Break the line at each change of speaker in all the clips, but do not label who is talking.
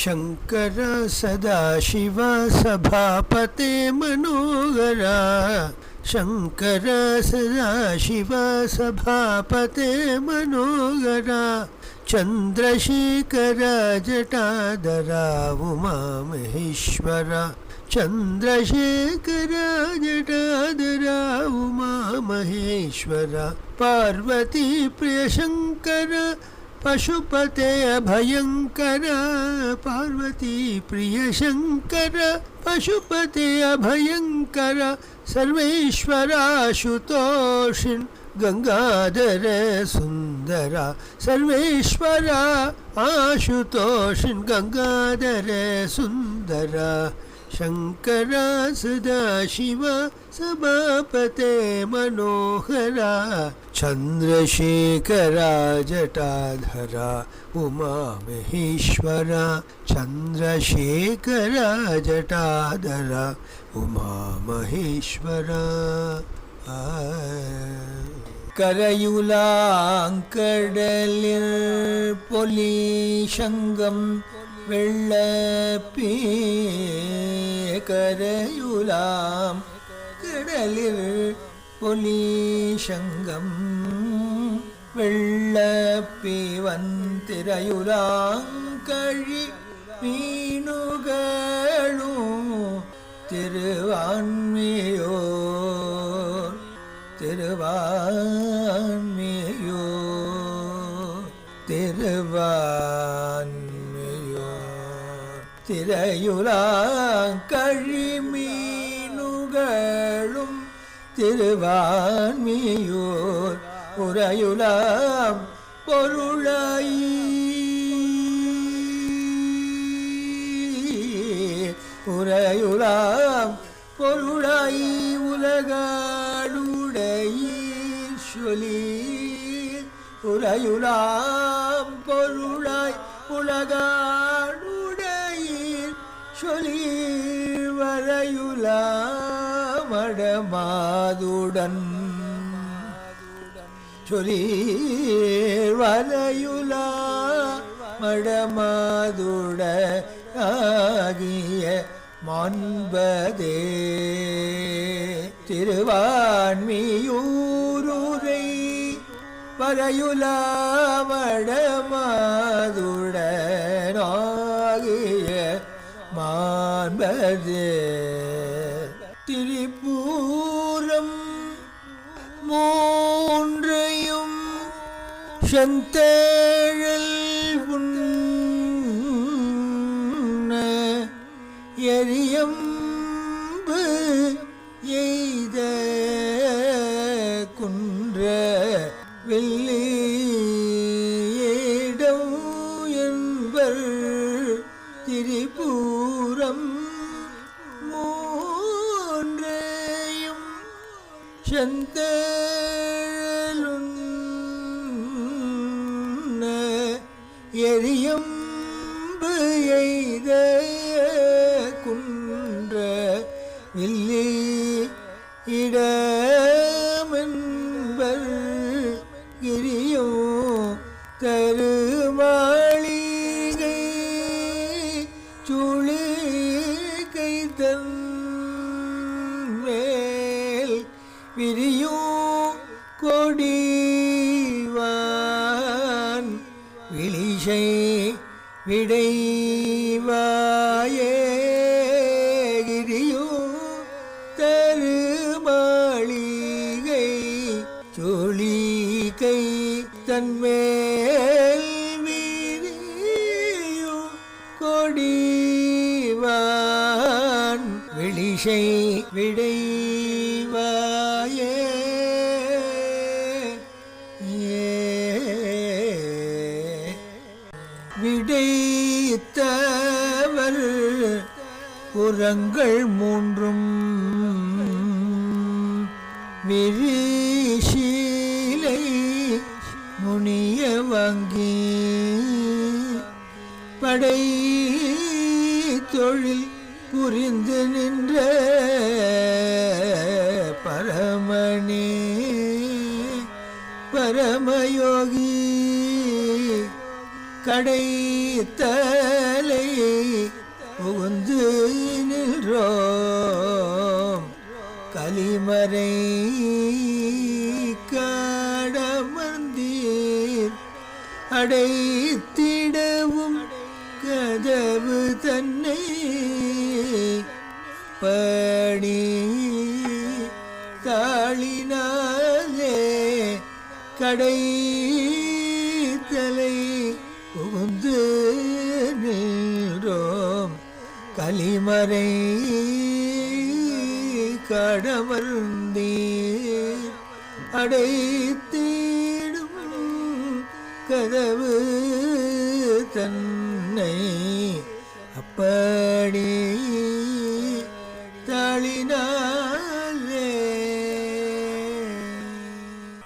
शंकर सदाशिव सभापते मनोहरा शंकर सदाशिव सभापते मनोहरा चंद्रशेखर जटाधरा उमा महेश्वरा चंद्रशेखर जटाधरा उमा महेश्वरा पार्वती प्रिय शंकर पशुपते अभयंकर पार्वती प्रिय शंकर पशुपते अभयंकर सर्वेश्वरा शुतोषिन् गंगाधर सुंदरा सर्वेश्वरा आशुतोषिन् गंगाधर सुंदरा शंकर सदाशिव सभापते मनोहरा चंद्रशेखर जटाधरा उमा महेश्वरा चंद्रशेखर जटाधरा उमा महेश्वरा करयुलांकडलिर पोली शंगम வெள்ளப்பே கரையுலாம் கடலில் பொலிசங்கம் வெள்ளப்பே வந்திரையுலாங்கழி மீனுகளும் திருவான்மையோ திருவான்மையோ திருவான் திரையுலாங்கழி மீனுகளும் திருவான்மியோர் உரையுலாம் பொருளாயி உரையுலாம் பொருளாயி உலகாடுடையீர் சொல்லி உரையுலாம் பொருளாய் உலகாடு சொல்லில் வரையுலா மடமாதுடன் சொல்லில் வரையுலா மடமாதுட ஆகிய மாண்பதே திருவான்மியூருரை வரையுலா மடமாதுடனாகிய மாண்பதே திரிபூரம் மூன்றையும் செந்தழல் உண்ண எரியம்பு எய்த குன்ற வெள்ளியிடம் என்பர் திரிபூரம் மூன்றையும் செந்தழுண்ண எரியம்பு எய்த குன்ற வில்லி இடமென்பர் கிரியோ தருமாளிகை சுழி கைதன் மேல் விரியும் கொடிவான் விழிசை விடைவாயே கிரியும் தருமாளிகை சுழி கை தன்மேல் விரியும் கொடிவான் விழிசை விடைவாயே விடைத்தவர் புறங்கள் மூன்றும் விரிசீலை முனிய வாங்கி படை தொழில் புரிந்து நின்ற பரமனே பரமயோகி கடை தலை கதவு தன்னை பணி தாளினாலே கடை தலை புகுந்து நின்றோம் கலிமறை கடமர்ந்தீர் அடைத்தீடும் கதவு தன்னை அப்படி தாளினாலே.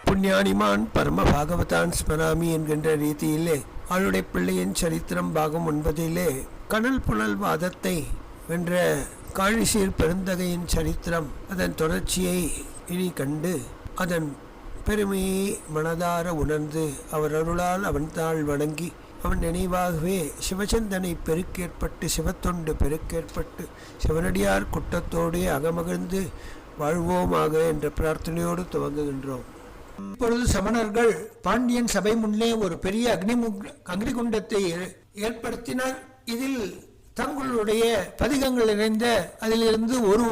புண்ணியானிமான் பரம பாகவதான் ஸ்மராமி என்கின்ற ரீதியிலே அவளுடைய பிள்ளையின் சரித்திரம் பாகம் 9 கனல் புனல் வாதத்தை வென்ற காழிசீர் பெருந்தகையின் சரித்திரம் அதன் தொடர்ச்சியை இனி கண்டு அதன் பெருமையை மனதார உணர்ந்து அவர் அருளால் அவன் தாள் வணங்கி அவன் நினைவாகவே சிவச்சந்தனை பெருக்கேற்பட்டு சிவத்தொண்டு பெருக்கேற்பட்டு சிவனடியார் குட்டத்தோடு அகமகிழ்ந்து வாழ்வோமாக என்ற பிரார்த்தனையோடு துவங்குகின்றோம்.
இப்பொழுது சமணர்கள் பாண்டியன் சபை முன்னே ஒரு பெரிய அக்னிகுண்டத்தை ஏற்படுத்தினர். இதில் தங்களுடைய பதிகங்கள் நிறைந்த அதிலிருந்து ஒரு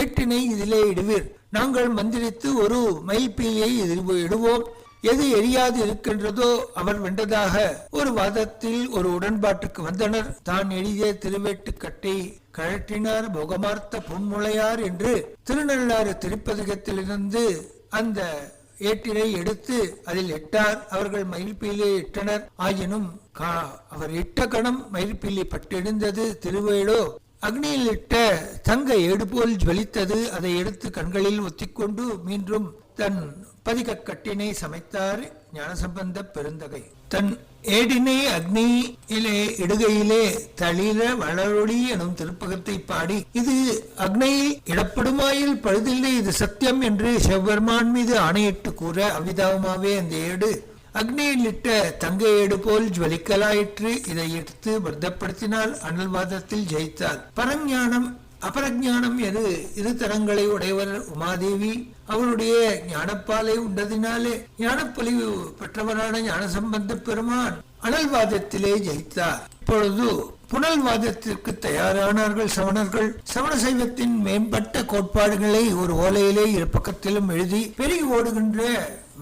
ஏட்டினை இதிலே இடுவீர். நாங்கள் மந்திரித்து ஒரு மயில்பீலியை இதில் இடுவோம். எது எரியாது இருக்கின்றதோ அவர் வென்றதாக ஒரு வாதத்தில் ஒரு உடன்பாட்டுக்கு வந்தனர். தான் எளிய திருவேட்டுக்கட்டை கழற்றினார் முகமார்த்த பொன்முளையார் என்று திருநள்ளாறு திருப்பதிகத்திலிருந்து அந்த ஏட்டினை எடுத்து அதில் இட்டார். அவர்கள் மயில்பீலியை இட்டனர். ஆயினும் அவர் இட்ட கணம் மயில்பீலி பட்டெழுந்தது. திருவேடோ அக்னியில் இட்ட தங்க ஏடு போல் ஜுவலித்தது. அதை எடுத்து கண்களில் ஒத்திக்கொண்டு மீண்டும் தன் பதிகக்கட்டினை சமைத்தார் ஞானசம்பந்த பெருந்தகை. தன் ஏடினை அக்னியிலே இடுகையிலே தளிர வளரொளி எனும் திருப்பகத்தை பாடி, இது அக்னியில் இடப்படுமாயில் பழுதில்லை, இது சத்தியம் என்று சிவபெருமான் மீது ஆணையிட்டு கூற அவ்விதமாவே அந்த ஏடு அக்னியில் இட்ட தங்க ஏடு போல் ஜுவலிக்கலாயிற்று. இதை எடுத்து பர்த்தப்படுத்தினால் அனல்வாதத்தில் ஜெயித்தார். பரஞானம் அபரஞானம் என இரு தரங்களை உடையவர் உமாதேவி. அவருடைய ஞானப்பாலை உண்டதினாலே ஞானப்பொலிவு பெற்றவரான ஞானசம்பந்த பெருமான் அனல்வாதத்திலே ஜெயித்தார். இப்பொழுது புனல்வாதத்திற்கு தயாரானார்கள் சமணர்கள். சமண சைவத்தின் மேம்பட்ட கோட்பாடுகளை ஒரு ஓலையிலே இரு பக்கத்திலும் எழுதி பெருகி ஓடுகின்ற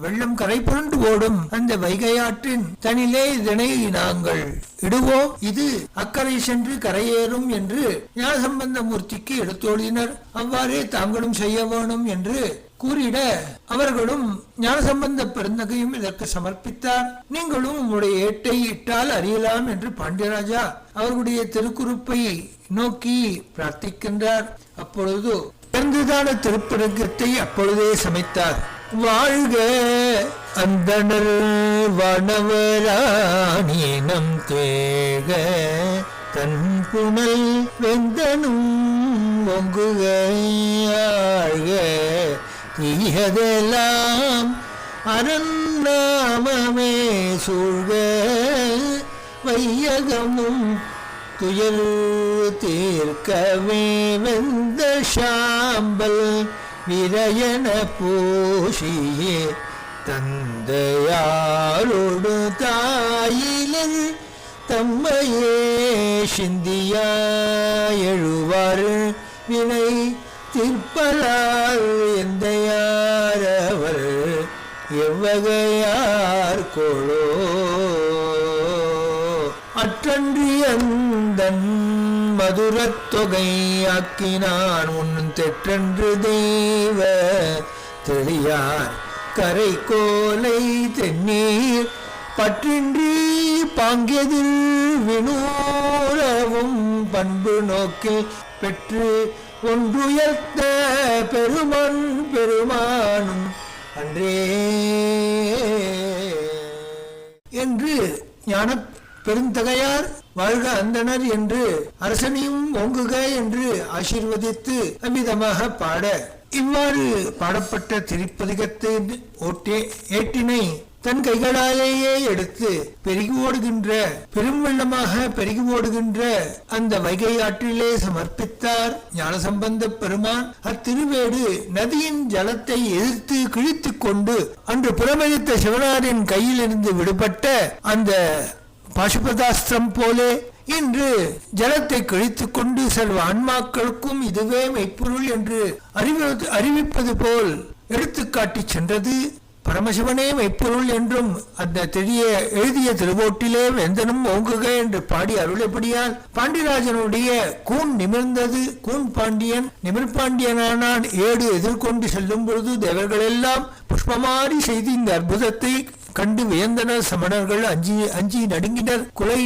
வெள்ளம் கரை புரண்டு ஓடும் அந்த வைகையாற்றின் தனிலே இதனை நாங்கள் இடுவோம், இது அக்கறை சென்று கரையேறும் என்று ஞானசம்பந்த மூர்த்திக்கு எடுத்தோடினர். அவ்வாறே தாங்களும் செய்ய வேணும் என்று கூறிட அவர்களும் ஞானசம்பந்த பெருந்தகையும் இதற்கு சமர்ப்பித்தார். நீங்களும் உங்களுடைய ஏட்டை இட்டால் அறியலாம் என்று பாண்டியராஜா அவர்களுடைய திருக்குறுப்பை நோக்கி பிரார்த்திக்கின்றார். அப்பொழுது பிறந்ததான திருப்பரங்கத்தை அப்பொழுதே சமைத்தார். வாழ்க அந்தணர் வனவராணீனம் தேக தன் புனல் வெந்தனும் ஒங்குக ஆழ்க தீயதெல்லாம் அரண்நாமமே சூழ்க வையகமும் துயர் தீர்க்கவே வெந்த சாம்பல் விரயன பூஷியே தந்தையாரோடு தாயிலன் தம்மையே சிந்தியா எழுவார் வினை தீர்ப்பலால் எந்தையாரவர் எவ்வகையார் கோளோ அற்றன்றி அந்தன் மதுரத் தொகை ஆக்கினான் உன் தெற்றன்று தெய்வ தெளியார் கரை கோலை தென்னீர் பற்றின்றி பாங்கியதில் வினூரவும் பண்பு நோக்கில் பெற்று ஒன்றுயர்த்த பெருமான் பெருமானும் அன்றே என்று ஞான பெருந்தகையார் வாழ்க அந்தனர் என்று அரசனையும் ஓங்குக என்று ஆசீர்வதித்து அமிதமாக பாட, இவ்வாறு பாடப்பட்ட திருப்பதிகத்தின் ஏட்டினை தன் கைகளாலேயே எடுத்து பெருகி ஓடுகின்ற பெரும் வெள்ளமாக பெருகி ஓடுகின்ற அந்த வைகை ஆற்றிலே சமர்ப்பித்தார் ஞானசம்பந்த பெருமான். அத்திருவேடு நதியின் ஜலத்தை எதிர்த்து கிழித்து கொண்டு அன்று புறமளித்த சிவனாரின் கையிலிருந்து விடுபட்ட அந்த பாசுபதாஸ்திரம் போலே இன்று ஜலத்தை கழித்துக் கொண்டு சர்வ ஆன்மாக்களுக்கும் இதுவே மெய்ப்பொருள் என்று அறிவிப்பது போல் எடுத்துக்காட்டி சென்றது. பரமசிவனே மெய்ப்பொருள் என்றும் அந்த தெரிய எழுதிய திருவோட்டிலே வெந்தனும் ஓங்குக என்று பாடி அருளப்படியால் பாண்டியராஜனுடைய கூன் நிமிர்ந்தது. கூன் பாண்டியன் நிமிர்பாண்டியனானான். ஏடு எதிர்கொண்டு செல்லும் பொழுது தேவர்களெல்லாம் புஷ்பமாரி செய்து இந்த அற்புதத்தை கண்டு வியந்தனர். சமணர்கள் அஞ்சி நடுங்கினர். குலை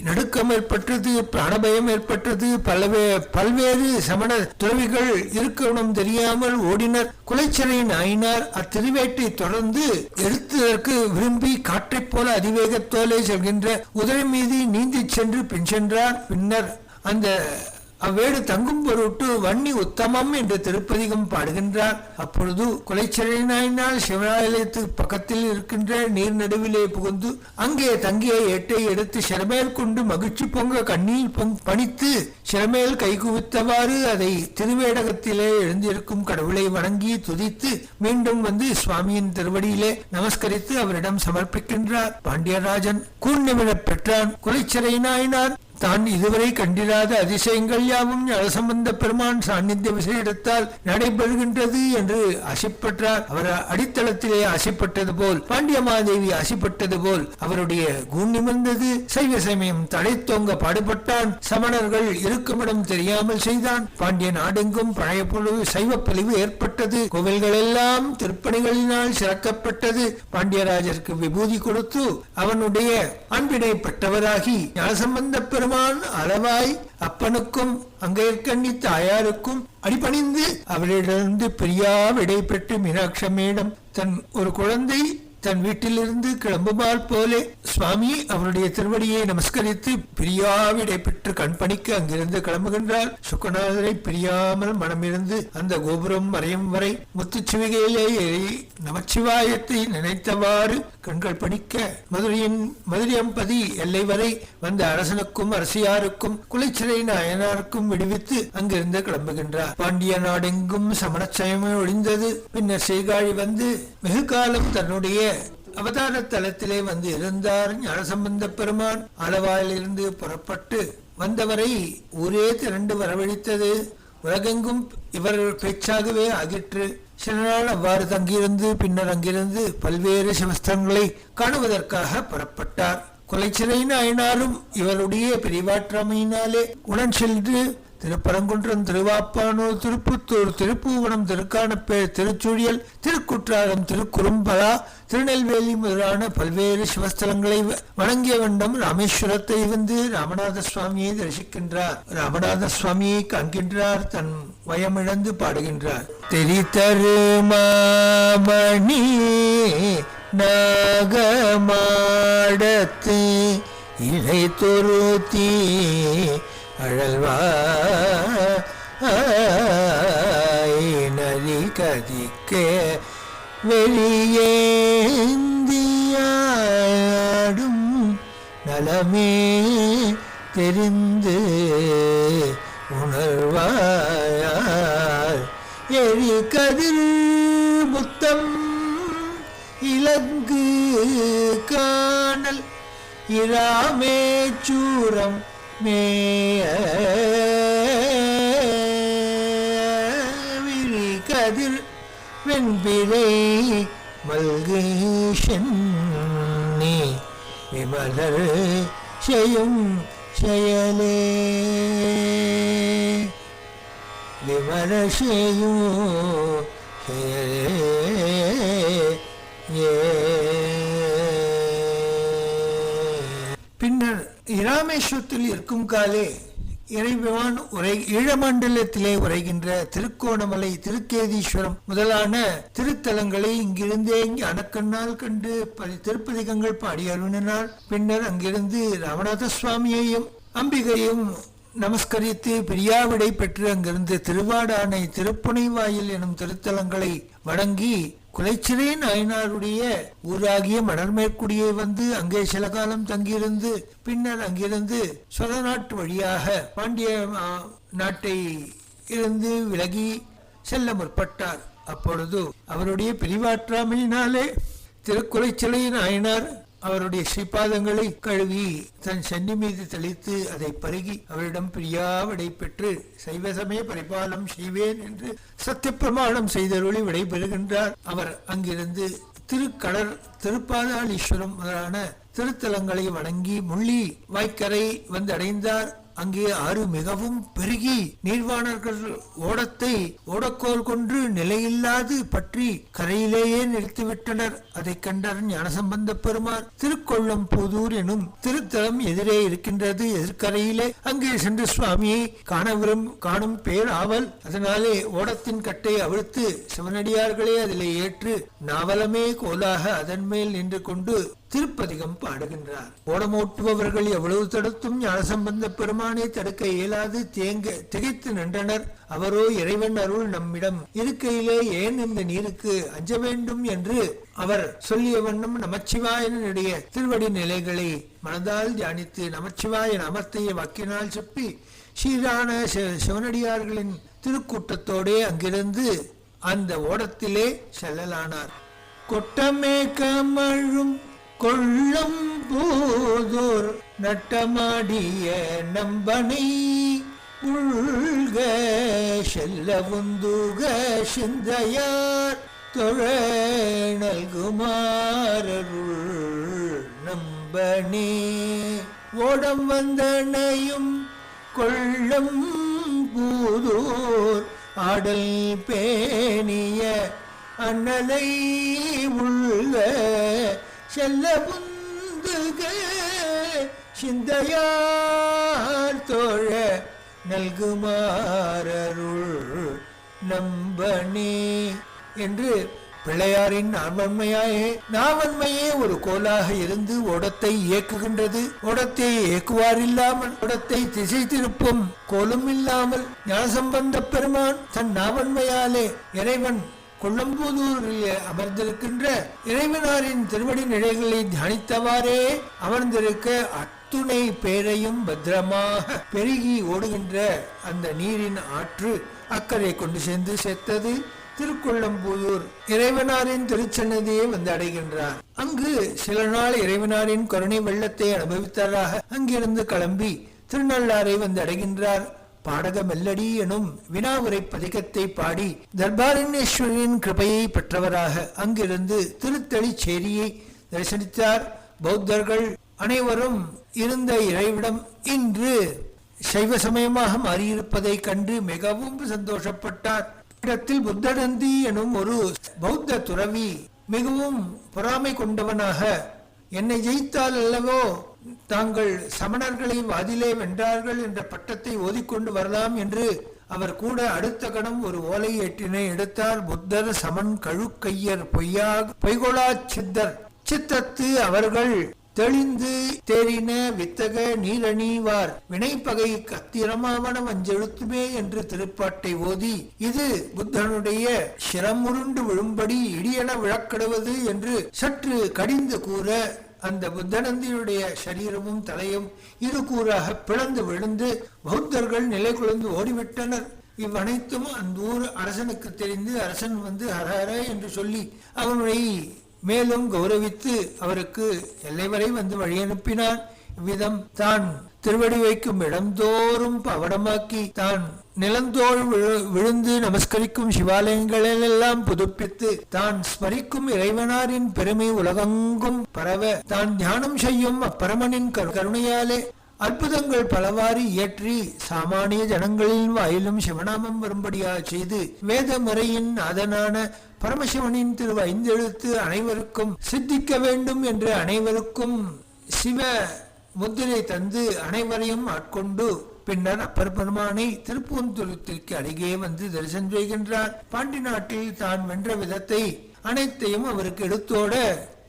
நடுக்கம் ஏற்பட்டது, பிராணபயம் ஏற்பட்டது. பல்வேறு சமண துறவிகள் இருக்கணும் தெரியாமல் ஓடினர். குலைச்சரை நாயினார் அத்திருவேட்டை தொடர்ந்து எடுத்ததற்கு விரும்பி காற்றைப் போல அதிவேகத்தோலே செல்கின்ற குதிரை மீது நீந்தி சென்று பின் சென்றார். பின்னர் அந்த அவ்வேடு தங்கும் பொருட்டு வன்னி உத்தமம் என்று திருப்பதிகம் பாடுகின்றார். அப்பொழுது குலைச்சரை நாயினால் சிவாலயத்துக்கு பக்கத்தில் இருக்கின்ற நீர் நடுவிலே புகுந்து அங்கே தங்கிய ஏட்டை எடுத்து சிறமேல் கொண்டு மகிழ்ச்சி பொங்க கண்ணீர் பணித்து சிறமேல் கைகுவித்தவாறு அதை திருவேடகத்திலே எழுந்திருக்கும் கடவுளை வணங்கி துதித்து மீண்டும் வந்து சுவாமியின் திருவடியிலே நமஸ்கரித்து அவரிடம் சமர்ப்பிக்கின்றார். பாண்டியராஜன் கூர்நிமிடப் பெற்றான். குலைச்சரை நாயினார் தான் இதுவரை கண்டிராத அதிசயங்கள் யாவும் ஞானசம்பந்த பெருமான் சாநித்திய விசேடத்தால் நடைபெறுகின்றது என்று ஆசைப்பட்டார். அவர் அடித்தளத்திலே ஆசைப்பட்டது போல் பாண்டியமாதேவி ஆசைப்பட்டது போல் அவருடைய கூன் நிமிர்ந்தது. சைவ சமயம் தடைத்தோங்க பாடுபட்டான். சமணர்கள் இருக்குமிடம் தெரியாமல் செய்தான். பாண்டிய நாடெங்கும் பழைய பொழுது சைவ பொலிவு ஏற்பட்டது. கோவில்கள் எல்லாம் திருப்பணிகளினால் சிறக்கப்பட்டது. பாண்டியராஜருக்கு விபூதி கொடுத்து அவனுடைய அன்பினை பெற்றவராகி ஞானசம்பந்த பெருமான் அளவாய் அப்பனுக்கும் அங்கையர்கண்ணி தாயாருக்கும் அடிபணிந்து அவரிடமிருந்து பிரியா விடை பெற்று மீனாட்சம்மியிடம் தன் ஒரு குழந்தை தன் வீட்டிலிருந்து கிளம்புமால் போலே சுவாமி அவருடைய திருவடியை நமஸ்கரித்து பிரியாவிடை பெற்று கண்பணிக்க அங்கிருந்து கிளம்புகின்றார். சுக்கநாதரை பிரியாமல் மனமிருந்து அந்த கோபுரம் மறையும் வரை முத்துச்சிவிகையிலே ஏறி நமச்சிவாயத்தை நினைத்தவாறு கண்கள் பணிக்க மதுரையம்பதி எல்லை வரை வந்த அரசனுக்கும் அரசியாருக்கும் குலைச்சிறை நாயனாருக்கும் விடுவித்து அங்கிருந்து கிளம்புகின்றார். பாண்டிய நாடெங்கும் சமணச்சயமே ஒழிந்தது. பின்னர் சீர்காழி வந்து வெகு காலம் தன்னுடைய அவதார தலத்திலே வந்து இருந்தார். ஞானசம்பந்த பெருமான் அளவாயிலிருந்து புறப்பட்டு வந்தவரை ஊரே திரண்டு வரவழைத்தது. உலகெங்கும் இவர் பேச்சாகவே ஆகிற்று. சில நாள் அவ்வாறு தங்கியிருந்து பின்னர் அங்கிருந்து பல்வேறு சிவஸ்தலங்களை காணுவதற்காக புறப்பட்டார். குலைச்சிறை நாயனாரும் இவருடைய பிரிவாற்றாமையினாலே உடன் சென்று திருப்பரங்குன்றம், திருவாப்பானூர், திருப்புத்தூர், திருப்பூவனம், திருக்கானப்பேர், திருச்சுழியல், திருக்குற்றாலம், திருக்குறும்பலா, திருநெல்வேலி முதலான பல்வேறு சிவஸ்தலங்களை வணங்கிய வண்ணம் ராமேஸ்வரத்தை வந்து ராமநாத சுவாமியை தரிசிக்கின்றார். ராமநாத சுவாமியை காண்கின்றார். தன் வயமிழந்து பாடுகின்றார். தெரித்தரு மாமணி நாகமாடத்து இலை தொருத்தி நதி கதிக்க வெளியேந்தியாடும் நலமே தெரிந்து உணர்வாயார் எரி கதிர் முத்தம் இலங்கு காணல் இராமே சூரம் விழி கதிர் வெண்பிரை மல்கு சென்னி விமலர் செய்யும் செயலே விமல செய்யும் பின்னர் இராமேஸ்வரத்தில் இருக்கும் காலே இறைவான் ஈழமண்டலத்திலே உரைகின்ற திருக்கோணமலை, திருக்கேதீஸ்வரம் முதலான திருத்தலங்களை இங்கிருந்தே அணக்கண்ணால் கண்டு திருப்பதிகங்கள் பாடி அருளினார். பின்னர் அங்கிருந்து ராமநாத சுவாமியையும் அம்பிகையும் நமஸ்கரித்து பிரியாவிடை பெற்று அங்கிருந்து திருவாடானை, திருப்புனை வாயில் எனும் திருத்தலங்களை வணங்கி குலைச்சிறை நாயனாருடைய ஊராகிய மணர்மேற்குடியை வந்து அங்கே சில காலம் தங்கியிருந்து பின்னர் அங்கிருந்து சோழ நாட்டு வழியாக பாண்டிய நாட்டை இருந்து விலகி செல்ல முற்பட்டார். அப்பொழுது அவருடைய பிரிவாற்றாமையினாலே திருக்குலைச்சிறை நாயனார் அவருடைய ஸ்ரீபாதங்களை கழுவி தன் சென்னி மீது தெளித்து அதை பருகி அவரிடம் பிரியா விடை பெற்று சைவ சமய பரிபாலம் செய்வேன் என்று சத்திய பிரமாணம் செய்தருளி விடை பெறுகின்றார். அவர் அங்கிருந்து திருக்கடர் திருப்பாதாளீஸ்வரம் முதலான திருத்தலங்களை வணங்கி முள்ளி வாய்க்கரை வந்து அடைந்தார். அங்கே ஆறு மிகவும் பெருகி நீர்வாணர்கள் ஓடத்தை ஓடக்கோல் கொண்டு நிலையில்லாது பற்றி கரையிலேயே நிறுத்திவிட்டனர். அதை கண்டார் ஞானசம்பந்த பெருமார். திருக்கொள்ளம்புதூர் எனும் திருத்தலம் எதிரே இருக்கின்றது. எதிர்கரையிலே அங்கே சென்று சுவாமியை காணும் பேர் ஆவல். அதனாலே ஓடத்தின் கட்டை அவிழ்த்து சிவனடியார்களே அதிலே ஏற்று நாவலமே கோலாக அதன் மேல் நின்று கொண்டு திருப்பதிகம் பாடுகின்றார். ஓடமோட்டுபவர்கள் எவ்வளவு தடுத்தும் ஞானசம்பந்த பெருமானை தடுக்க இயலாது திகைத்து நின்றனர். அவரோ இறைவன் அருள் நம்மிடம் இருக்கையிலே ஏன் இந்த நீருக்கு அஞ்ச வேண்டும் என்று அவர் சொல்லிய வண்ணம் நமச்சிவாயனுடைய திருவடி நிலைகளை மனதால் தியானித்து நமச்சிவாய நாமத்தைய வாக்கினால் செப்பி சீரான சிவனடியார்களின் திருக்கூட்டத்தோடே அங்கிருந்து அந்த ஓடத்திலே செல்லலானார். கொட்டமே கமழும் கொள்ளம் போதோர் நட்டமாடிய நம்பனை உள்க செல்லவுந்துக சிந்தையார் தொழ நல்குமாரருள் நம்பனே. ஓடம் வந்தனையும் கொள்ளம் பூதோர் ஆடல் பேணிய அண்ணலை உள்க செல்லவுந்துக சிந்தையார் தோழ நல்குமாரருள் நம்பனே என்று பிள்ளையாரின் நாவன்மையே ஒரு கோலாக இருந்து ஓடத்தை இயக்குகின்றது. ஓடத்தை இயக்குவார் இல்லாமல் ஓடத்தை திசை திருப்பும் கோலும் இல்லாமல் ஞானசம்பந்த பெருமான் தன் நாவன்மையாலே இறைவன் கொள்ளம்புதூரில் அமர்ந்திருக்கின்ற இறைவனாரின் திருவடி நிலைகளை தியானித்தவாறே அமர்ந்திருக்க அத்துணை பேரையும் பத்திரமாக பெருகி ஓடுகின்ற அந்த நீரின் ஆற்று அக்கறை கொண்டு சேர்த்தது. திருக்கொள்ளம்புதூர் இறைவனாரின் திருச்சன்னதியை வந்து அடைகின்றார். அங்கு சில நாள் இறைவனாரின் கருணை வெள்ளத்தை அனுபவித்ததாக அங்கிருந்து கிளம்பி திருநள்ளாரை வந்து அடைகின்றார். பாடக மெல்லடி எனும் வினாவுரை பதிகத்தை பாடி தர்பாரண்யேஸ்வரின் கிருபையை பெற்றவராக அங்கிருந்து திருத்தளிச்சேரியை தரிசனித்தார். பௌத்தர்கள் அனைவரும் இருந்த இறைவிடம் இன்று சைவ சமயமாக மாறியிருப்பதை கண்டு மிகவும் சந்தோஷப்பட்டார். இடத்தில் புத்தடந்தி எனும் ஒரு பௌத்த துறவி மிகவும் பொறாமை கொண்டவனாக, என்னை ஜெயித்தால் அல்லவோ தாங்கள் சமணர்களை வாதிலே வென்றார்கள் என்ற பட்டத்தை ஓதிக்கொண்டு வரலாம் என்று அவர் கூட அடுத்த கணம் ஒரு ஓலை ஏற்றினை எடுத்தார். புத்தர் சமன் கழுக்கையர் பொய்கொளா சித்தர் சித்தத்து அவர்கள் தெளிந்து தேறின வித்தக நீரணிவார் வினைப்பகை கத்திரமாவன வஞ்செழுத்துமே என்று திருப்பாட்டை ஓதி இது புத்தனுடைய சிரமுருண்டு விழும்படி இடியென விழக்கடுவது என்று சற்று கடிந்து கூற அந்த புத்தனந்தியுடைய சரீரமும் தலையும் இரு கூறாக பிளந்து விழுந்து பௌத்தர்கள் நிலை குலைந்து ஓடிவிட்டனர். இவ்வனைத்தும் அந்த ஊர் அரசனுக்கு தெரிந்து அரசன் வந்து ஹரஹர என்று சொல்லி அவனுடைய மேலும் கௌரவித்து அவருக்கு எல்லை வரை வந்து வழி அனுப்பினார். இவ்விதம் தான் திருவடி வைக்கும் இடந்தோறும் பவடமாக்கி தான் நிலந்தோள் விழுந்து நமஸ்கரிக்கும் சிவாலயங்களெல்லாம் புதுப்பித்து தான் ஸ்மரிக்கும் இறைவனாரின் பெருமை உலகெங்கும் பரவ தான் தியானம் செய்யும் அப்பரமனின் கருணையாலே அற்புதங்கள் பலவாறு இயற்றி சாமானிய ஜனங்களின் வாயிலும் சிவநாமம் வரும்படியாக செய்து வேத முறையின் நாதனான பரமசிவனின் திரு ஐந்தெழுத்து அனைவருக்கும் சித்திக்க வேண்டும் என்று அனைவருக்கும் சிவ முத்திரை தந்து அனைவரையும் ஆட்கொண்டு பின்னர் அப்பர் பெருமானை திருப்பூந்துருத்திற்கு அருகே வந்து தரிசனம் செய்கின்றார். பாண்டி நாட்டில் தான் வென்ற விதத்தை அனைத்தையும் அவருக்கு எடுத்தோட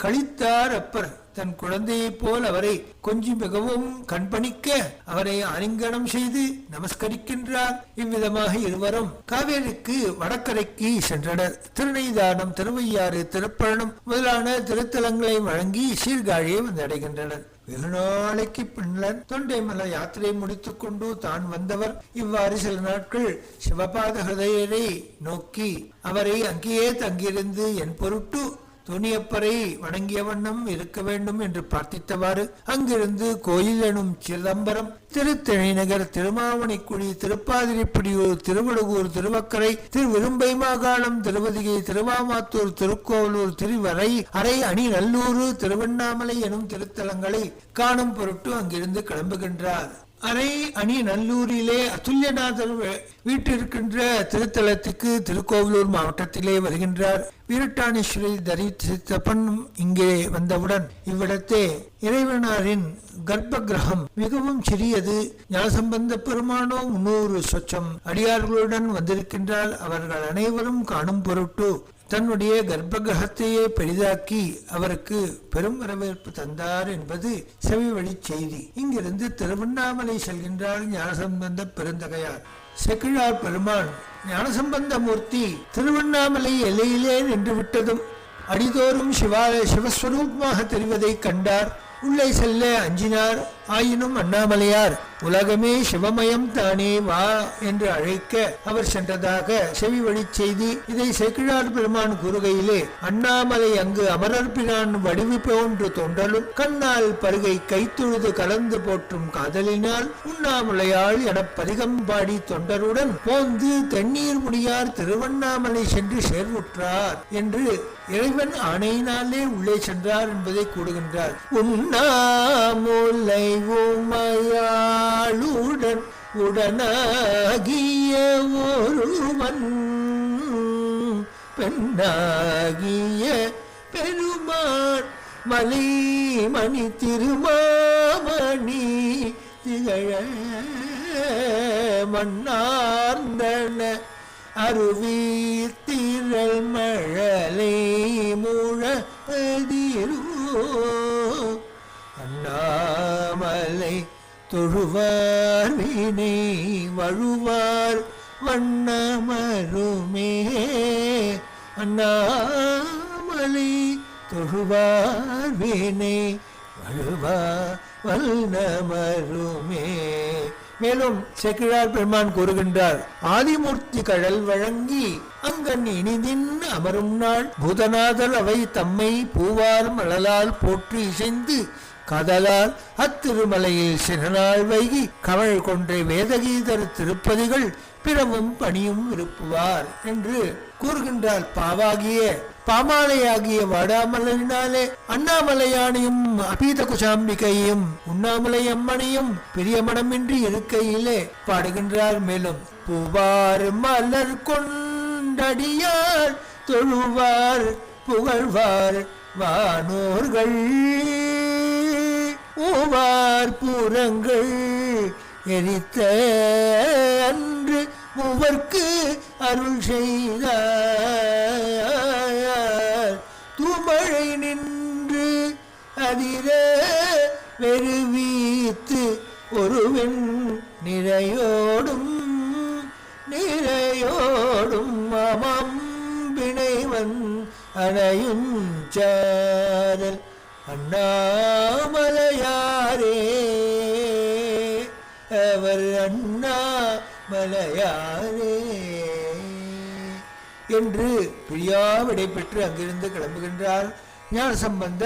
கழித்தார். அப்பர் தன் குழந்தையைப் போல் அவரை கொஞ்சி மிகவும் கண்பணிக்க அவரை ஆலிங்கனம் செய்து நமஸ்கரிக்கின்றார். இவ்விதமாக இருவரும் காவேரிக்கு வடக்கரைக்கு சென்றனர். திருநெய்தானம், திருவையாறு, திருப்பழனம் முதலான திருத்தலங்களை வழங்கி சீர்காழியை வந்தடைகின்றனர். வெகு நாளைக்கு பின்னர் தொண்டைமலை யாத்திரை முடித்துக் கொண்டு தான் வந்தவர் இவ்வாறு சில நாட்கள் சிவபாத ஹிருதயரை நோக்கி அவரை அங்கேயே தங்கியிருந்து என் பொருட்டு துணியப்பரை வணங்கிய வண்ணம் இருக்க வேண்டும் என்று பிரார்த்தித்தவாறு அங்கிருந்து கோயில் எனும் சிதம்பரம், திருத்தணிநகர், திருமாவணிக்குடி, திருப்பாதிரிப்படியூர், திருவடுகூர், திருவக்கரை, திருவிரும்பை மாகாணம், திருவதிகை, திருவாமாத்தூர், திருக்கோவலூர், திருவரை, அரை அணி நல்லூர், திருவண்ணாமலை எனும் திருத்தலங்களை காணும் பொருட்டு அங்கிருந்து கிளம்புகின்றார். அரை அணி நல்லூரிலே அத்துல்யநாதர் வீட்டிருக்கின்ற திருத்தலத்துக்கு திருக்கோவிலூர் மாவட்டத்திலே வருகின்றார். வீரட்டானேஸ்வரி தரிசித்தப்பன் இங்கே வந்தவுடன் இவ்விடத்தே இறைவனாரின் கர்ப்ப கிரகம் மிகவும் சிறியது. ஞானசம்பந்த பெருமானோ 300 சொச்சம் அடியார்களுடன் வந்திருக்கின்றார். அவர்கள் அனைவரும் காணும் பொருட்டு தன்னுடைய கர்ப்ப கிரகத்தையே பெரிதாக்கி அவருக்கு பெரும் வரவேற்பு தந்தார் என்பது செவி வழி செய்தி. இங்கிருந்து திருவண்ணாமலை செல்கின்றார் ஞானசம்பந்த பெருந்தகையார். செக்கிழார் பெருமான் ஞானசம்பந்த மூர்த்தி திருவண்ணாமலை எல்லையிலே நின்று விட்டதும் அடிதோறும் சிவஸ்வரூபமாக தெரிவதை கண்டார். உள்ளே செல்ல அஞ்சினார். ஆயினும் அண்ணாமலையார் உலகமே சிவமயம் தானே வா என்று அழைக்க அவர் சென்றதாக செவி வழி செய்தி. இதை சேக்கிழார் பெருமான் கூறுகையிலே, அண்ணாமலை அங்கு அமரர்பிரான் வடிவு போன்று தொண்டலும் கண்ணால் பருகை கைத்தொழுது கலந்து போற்றும் காதலினால் உண்ணாமலையாள் என பதிகம் பாடி தொண்டருடன் போந்து தென்னீர் முடியார் திருவண்ணாமலை சென்று சேர்வுற்றார் என்று இறைவன் ஆணையினாலே உள்ளே சென்றார் என்பதை கூறுகின்றார். உண்ணாமுலை உமையாளுடன் உடனாகிய ஒருவன் பெண்ணாகிய பெருமான் மலைமணி திருமாமணி திகழ மன்னார்ந்தன அருவி திரள் மழலை முழதிரோ அண்ணாமலை தொழுவார் வினை வழுவார் வண்ணமருமே. அண்ணாமலை தொழுவார் வினை வழுவார் வண்ணமருமே. மேலும் சேக்கிழார் பெருமான் கூறுகின்றார், ஆதிமூர்த்தி கழல் வழங்கி அங்கன் இனிதின் அமரும் நாள் பூதநாதர் அவை தம்மை பூவார் மழலால் போற்றி இசைந்து காதலால் அத்திருமலையில் சிறநாள் வைகி கமழ் கொன்றை வேதகீதர் திருப்பதிகள் பிறவும் பணியும் விருப்புவார் என்று கூறுகின்றார். பாமாலையாகிய வாடாமலரினாலே அண்ணாமலையானையும் அபீத குசாம்பிகையும் உண்ணாமலை அம்மனையும் பிரிய மனமின்றி இருக்கையிலே பாடுகின்றார். மேலும் பூவார் மலர் கொண்டடியார் தொழுவார் புகழ்வார் வானோர்கள் மூவார் புறங்கள் எரித்த அன்று மூவர்க்கு அருள் செய்தார். தூமழை நின்று அதிர வெறுவீத்து ஒருவன் நிறையோடும் மாமம் பிணைவன் அணையும் சாரல் அண்ணாமலையாரே அவர் அண்ணாமலையாரே என்று பிரியா விடை பெற்று அங்கிருந்து கிளம்புகின்றார் ஞானசம்பந்த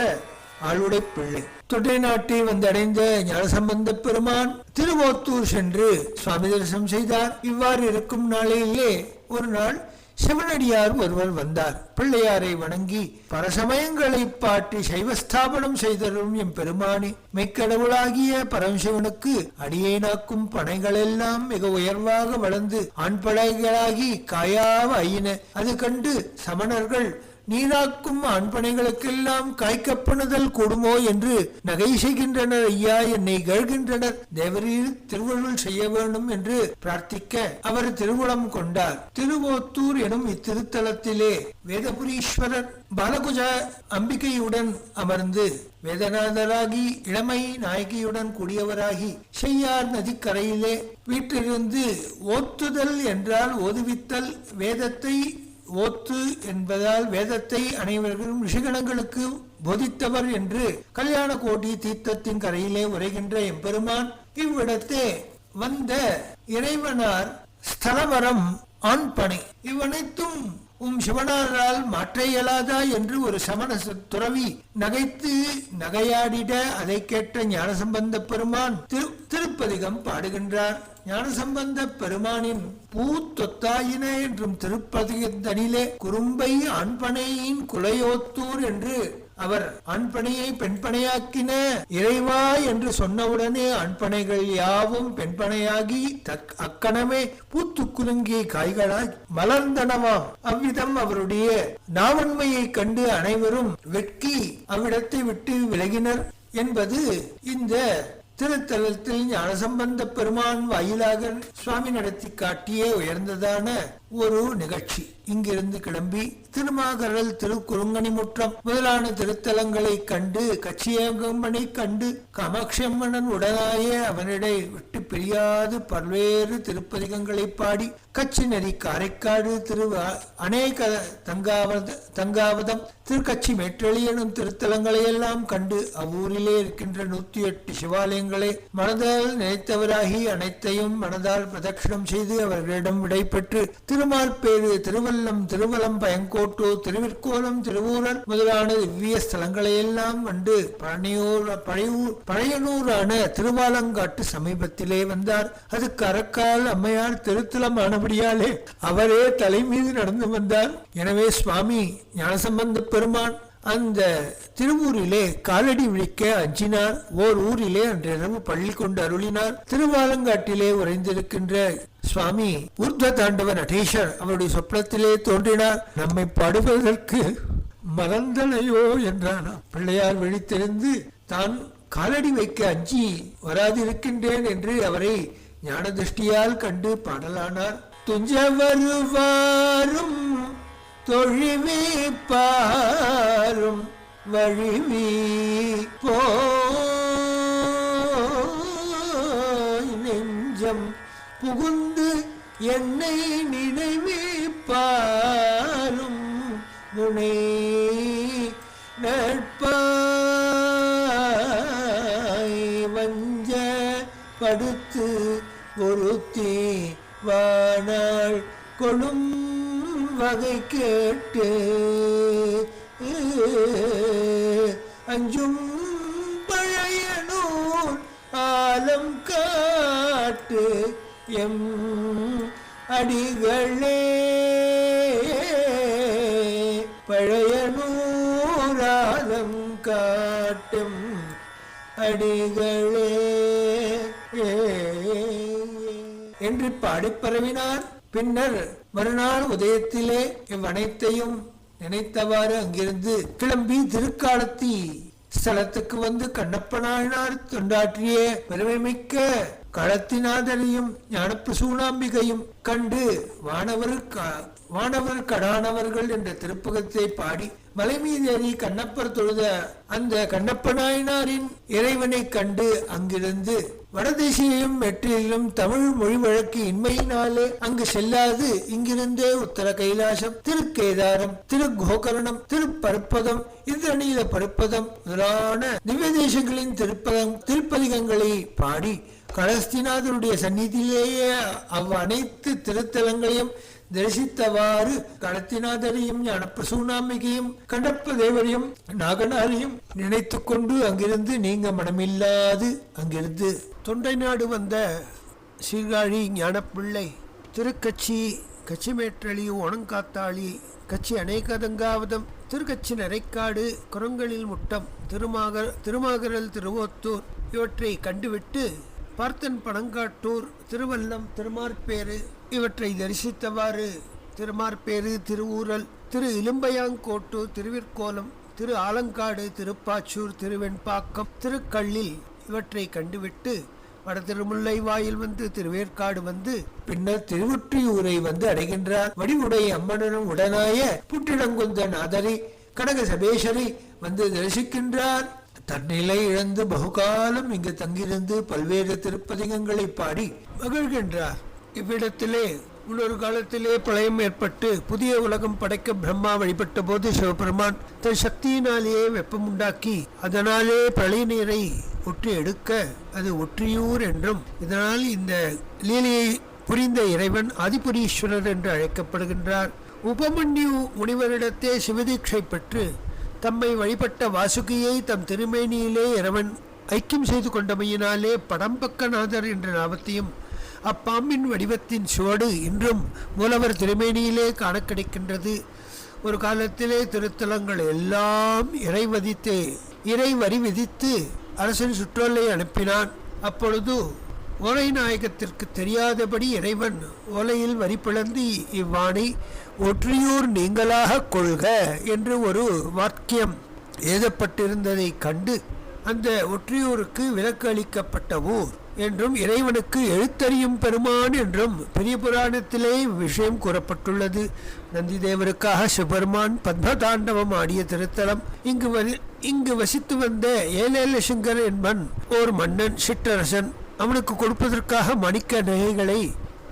ஆளுடை பிள்ளை. தொண்டை நாட்டை வந்தடைந்த ஞானசம்பந்த பெருமான் திருவோத்தூர் சென்று சுவாமி தரிசனம் செய்தார். இவ்வாறு இருக்கும் நாளிலே ஒரு நாள் சிவனடியார் ஒருவர் வந்தார். பிள்ளையாரை வணங்கி பரசமயங்களை பாட்டி சைவஸ்தாபனம் செய்தரும் எம் பெருமானி, மெய்க்கடவுளாகிய பரமசிவனுக்கு அடியேனாக்கும் பனைகளெல்லாம் மிக உயர்வாக வளர்ந்து ஆண் படைகளாகி காயாவ ஆயின. அது கண்டு சமணர்கள் நீராக்கும் ஆண்பனைகளுக்கெல்லாம் காய்க்கப்பணுதல் கூடுமோ என்று நகை செய்கின்றனர். ஐயா, என்னை கழ்கின்றனர். தேவரீர் திருவருள் செய்ய வேண்டும் என்று பிரார்த்திக்க அவர் திருவுளம் கொண்டார். திருவோத்தூர் எனும் இத்திருத்தலத்திலே வேதபுரீஸ்வரர் பாலகுஜ அம்பிகையுடன் அமர்ந்து வேதநாதராகி இளமை நாயகியுடன் கூடியவராகி செய்யார் நதிக்கரையிலே வீட்டிலிருந்து ஓத்துதல் என்றால் ஓதுவித்தல், வேதத்தை ஓத்து என்பதால் வேதத்தை அனைவர்களும் ரிஷிகணங்களுக்கு போதித்தவர் என்று கல்யாண கோட்டி தீர்த்தத்தின் கரையிலே உரைகின்ற எம்பெருமான் இவ்விடத்தே வந்த இறைவனார் ஸ்தலவரம் ஆண்பனை இவ்வனைத்தும் சிவனாரால் மாற்ற இயலாதா என்று ஒரு சமண துறவி நகைத்து நகையாடிட அதை கேட்ட ஞானசம்பந்த பெருமான் திருப்பதிகம் பாடுகின்றார். ஞானசம்பந்த பெருமானின் பூத்தொத்தாயின என்றும் திருப்பதிகத்தனிலே குறும்பை ஆண்பனையின் குலையோத்தூர் என்று அவர் ஆண்பனையை பெண்பனையாக்கின இறைவா என்று சொன்னவுடனே ஆண்பனைகள் யாவும் பெண்பனையாகி அக்கணமே பூத்து குலுங்கிய காய்களாய் மலர்ந்தனவாம். அவ்விதம் அவருடைய நாவன்மையை கண்டு அனைவரும் வெட்கி அவ்விடத்தை விட்டு விலகினர் என்பது இந்த திருத்தலத்தில் ஞானசம்பந்த பெருமான் வாயிலாக சுவாமி நடத்தி காட்டிய உயர்ந்ததான ஒரு நிகழ்ச்சி. இங்கிருந்து கிளம்பி திருமாகரல், திருக்குறுங்கனிமுற்றம் முதலான திருத்தலங்களை கண்டு கச்சியங்கம்மனை கண்டு காமாட்சியம்மன் உடனாய அவனிடை விட்டு பிரியாது பல்வேறு திருப்பதிகங்களை பாடி கச்சி நெறி காரைக்காடு அநேக தங்காவதம் திருக்கச்சி மேற்றளி எனும் திருத்தலங்களை எல்லாம் கண்டு அவ்வூரிலே இருக்கின்ற 108 சிவாலயங்களை மனதால் நினைத்தவராகி அனைத்தையும் மனதால் பிரதட்சிணம் செய்து அவர்களிடம் விடை பெற்று திருமால்பேறு, திருவல்லம், திருவலம், பயங்கோட்டூர், திருவிற்கோலம், திருவூரல் முதலான திவ்ய ஸ்தலங்களை எல்லாம் கண்டு பழையனூரான திருவாலங்காட்டு சமீபத்திலே வந்தார். அதுக்கு அரக்கால் அம்மையார் திருத்தலம் ஆனபடியாலே அவரே தலை மீது நடந்து வந்தார். எனவே சுவாமி ஞானசம்பந்த பெருமான் அந்த திருவூரிலே காலடி விழிக்க அஞ்சினார். ஓர் ஊரிலே அன்றிரவு பள்ளி கொண்டு அருளினார். திருவாலங்காட்டிலே உறைந்திருக்கின்ற சுவாமி ஊர்த்வ தாண்டவ நடேசர் அவருடைய சொப்னத்திலே தோன்றினார். நம்மை பாடுவதற்கு மறந்தலையோ என்றானா. பிள்ளையார் விழித்திருந்து தான் காலடி வைக்க அஞ்சி வராதிருக்கின்றேன் என்று அவரை ஞான திருஷ்டியால் கண்டு பாடலானார். துஞ்ச வருவாரும் தொழிவி பாரும் வழிவி நெஞ்சம் புகுந்து என்னை நினைவி பாரும் முனை நட்பாய் வஞ்ச படுத்து ஒருத்தி வானாள் கொளும் வகை கேட்டு அஞ்சும் பழையனூர் ஆலம் காட்டு எம் அடிகளே. பழையனூர் ஆலம் காட்டும் அடிகளே என்று பாடிப் பரவினார். பின்னர் மறுநாள் உதயத்திலே இவ்வனைத்தையும் நினைத்தவாறு அங்கிருந்து கிளம்பி திருக்காலத்தி ஸ்தலத்துக்கு வந்து கண்ணப்ப நாயனார் தொண்டாற்றிய பெருமைமிக்க களத்தினாதரையும் ஞானப்பிரசூனாம்பிகையும் கண்டு வானவர் கடானவர்கள் என்ற திருப்பகத்தை பாடி மலை மீதேறி கண்ணப்பர் தொழுத அந்த கண்ணப்ப நாயனாரின் இறைவனை கண்டு அங்கிருந்து வடதேசியும் மெற்றிலும் தமிழ் மொழி வழக்கு இன்மையினாலே அங்கு செல்லாது இங்கிருந்தே உத்தர கைலாசம், திருக்கேதாரம், திருகோகரணம், திருப்பருப்பதம், இந்திரநீல பருப்பதம் முதலான திவ்ய தேசங்களின் திருப்பதிகங்களை பாடி கலஸ்திநாதருடைய சந்நிதியிலேயே அனைத்து திருத்தலங்களையும் தரிசித்தவாறு களத்தினாதரையும் ஞானப்பிரசூனாம்பிகையும் கண்டப்ப தேவரையும் நாகனாரையும் நினைத்து கொண்டு அங்கிருந்து நீங்க மனமில்லாது அங்கிருந்து
தொண்டை நாடு வந்த சீர்காழி ஞானப்பிள்ளை திருக்கச்சி கச்சிமேற்றளி ஓணங்காத்தாளி கச்சி அநேகதங்காவதம் திருக்கச்சி நரைக்காடு குரங்களில் முட்டம் திருமாகரல் திருவோத்தூர் இவற்றை கண்டுவிட்டு பார்த்தன் பனங்காட்டூர் திருவல்லம் திருமார்பேறு இவற்றை தரிசித்தவாறு திருமார்பேறு திருவூரல் திரு இலும்பையாங்கோட்டூர் திருவிற்கோலம் திரு ஆலங்காடு திருப்பாச்சூர் திருவெண்பாக்கம் திருக்கள்ளில் இவற்றை கண்டுவிட்டு வட திருமுல்லை வாயில் வந்து திருவேற்காடு வந்து
பின்னர் திருவொற்றியூரை வந்து அடைகின்றார். வடிவுடை அம்மனும் உடனாய புற்றிடங்குந்த நாதரி கனக சபேஸ்வரி வந்து தரிசிக்கின்றார். தன்னிலை இழந்து பகுகாலம் இங்கு தங்கியிருந்து பல்வேறு திருப்பதிகங்களை பாடி மகிழ்கின்றார். இவ்விடத்திலே முன்னொரு காலத்திலே பிரளயம் ஏற்பட்டு புதிய உலகம் படைக்க பிரம்மா வழிபட்ட போது சிவபெருமான் தன் சக்தியினாலேயே வெப்பம் உண்டாக்கி அதனாலே பிரளய நீரை ஒற்றி எடுக்க அது ஒற்றியூர் என்றும், இதனால் இந்த லீலையை புரிந்த இறைவன் ஆதிபுரீஸ்வரர் என்று அழைக்கப்படுகின்றார்.
உபமன்யு முனிவரிடத்தே சிவதீட்சை பெற்று தம்மை வழிபட்ட வாசுகியை தம் திருமேனியிலே இறைவன் ஐக்கியம் செய்து கொண்டமையினாலே படம்பக்கநாதர் என்ற நாமத்தையும் அப்பாம்பின் வடிவத்தின் சுவடு இன்றும் மூலவர் திருமேனியிலே காண கிடைக்கின்றது. ஒரு காலத்திலே திருத்தலங்கள் எல்லாம் இறை வரி விதித்து அரசன் சுற்றோலை அனுப்பினான். அப்பொழுது ஓலை நாயகத்திற்கு தெரியாதபடி இறைவன் ஓலையில் வரி பிளந்து இவ்வாணை ஒற்றியூர் நீங்களாக கொள்க என்று ஒரு வாக்கியம் எழுதப்பட்டிருந்ததை கண்டு அந்த ஒற்றியூருக்கு விலக்கு அளிக்கப்பட்ட ஊர் என்றும் இறைவனுக்கு எழுத்தறியும் பெருமான் என்றும் பெரிய புராணத்திலே விஷயம் கூறப்பட்டுள்ளது. நந்திதேவருக்காக சிவபெருமான் பத்மதாண்டவம் ஆடிய திருத்தலம். இங்கு வசித்து வந்த ஏலேலசிங்கர் என்பன் ஓர் மன்னன் சிற்றரசன். அவனுக்கு கொடுப்பதற்காக மாணிக்க நகைகளை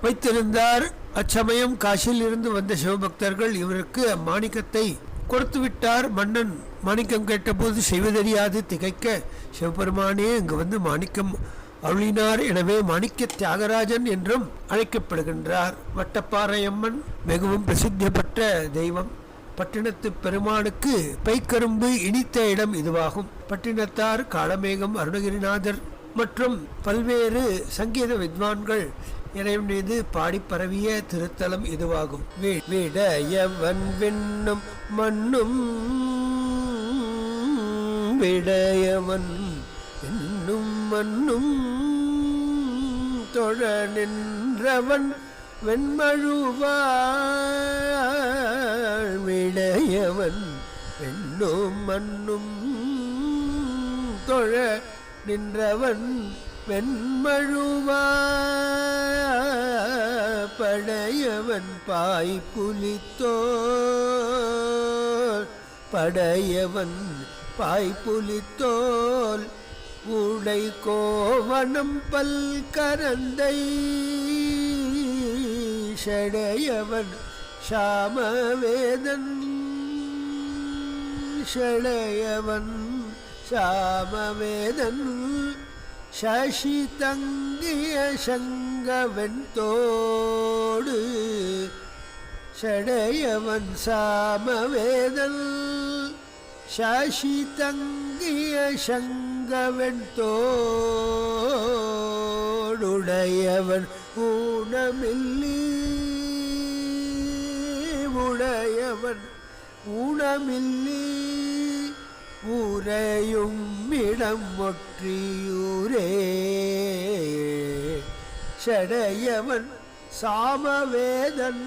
வைத்திருந்தார். அச்சமயம் காசியில் இருந்து வந்த சிவபக்தர்கள் இவருக்கு அம்மாணிக்கத்தை கொடுத்து விட்டார். மன்னன் மாணிக்கம் கேட்டபோது செய்வதறியாது திகைக்க சிவபெருமானே இங்கு வந்து மாணிக்கம் அருளினார். எனவே மாணிக்க தியாகராஜன் என்றும் அழைக்கப்படுகின்றார். வட்டப்பாறையம்மன் மிகவும் பிரசித்தி பெற்ற தெய்வம். பட்டினத்து பெருமானுக்கு பைக்கரும்பு இனித்த இடம் இதுவாகும். பட்டினத்தார் காளமேகம் அருணகிரிநாதர் மற்றும் பல்வேறு சங்கீத வித்வான்கள் இறைவன் மீது பாடி பரவிய திருத்தலம் இதுவாகும். விடயவன் விண்ணும் மண்ணும் விடயவன் விண்ணும் மண்ணும் தொழ நின்றவன் வெண்மழுவாள் விடயவன் விண்ணும் மண்ணும் தொழ நின்றவன் வெண்மழுவா படையவன் பாய் புலித்தோல் படையவன் பாய் புலித்தோல் உடை கோவனம் பல்கரந்தை ஷடையவன் ஷாமவேதன் ஷடையவன் ஷாமவேதன் சசி தங்கிய சங்கவன் தோடு ஷடையவன் சாமவேதன் சசி தங்கிய சங்கவன் தோடுடையவன் ஊனமில்லி உடையவன் ஊனமில்லி ஊரையும் இடம் ஒற்றியூரே ஷடையவன் சாமவேதன்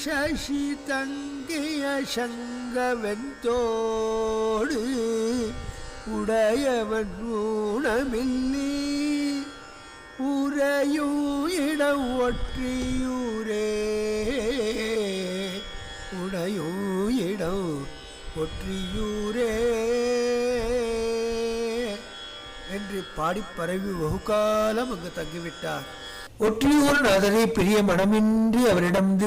சசி தங்கிய சங்கவன் தோடு உடையவன் ஊனமில்லி ஊரையும் இடம் ஒற்றியூரே உடையும் இடம் ஒற்றியூரே என்று பாடி பரவி வெகுகாலம் அங்கு தங்கிவிட்டார்.
ஒற்றியூர் நாதரை பிரிய மனமின்றி அவரிடமிருந்து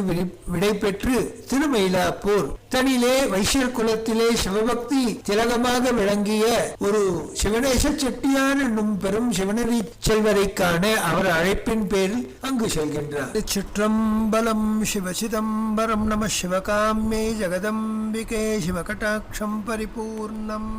விடை பெற்று திருமயிலாப்பூர் தனிலே வைசியர் குலத்திலே சிவபக்தி திலகமாக விளங்கிய ஒரு சிவனேச செட்டியான் என்னும் பெரும் சிவனரி செல்வரை காண அவர் அழைப்பின் பேரில் அங்கு செல்கின்றார்.
சிற்றம்பலம் சிவசிதம்பரம் நம சிவகாம்யை ஜெகதம்பிகே சிவகடாட்சம் பரிபூர்ணம்.